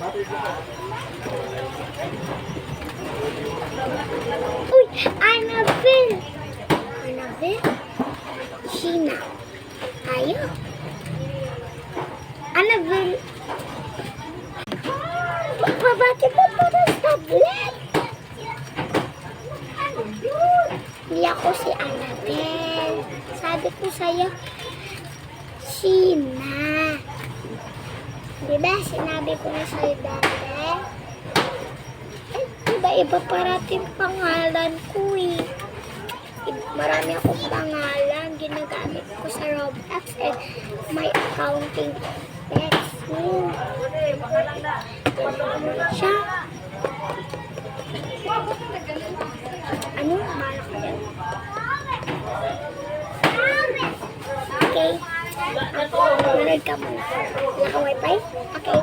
Uy! Annabelle! Annabelle? Sheena. Tayo? Annabelle? Babati mo para sa tablet. Hindi ako si Annabelle. Sabi ko sa'yo, Sheena. Diba, sinabi ko na sa'yo dati? Iba-iba parating pangalan ko eh. Marami akong pangalan. Ginagamit ko sa Roblox and may accounting text. Siya. Ano? Malak ko yan. Okay. Manood ka muna. Wala ka wifi? Okay.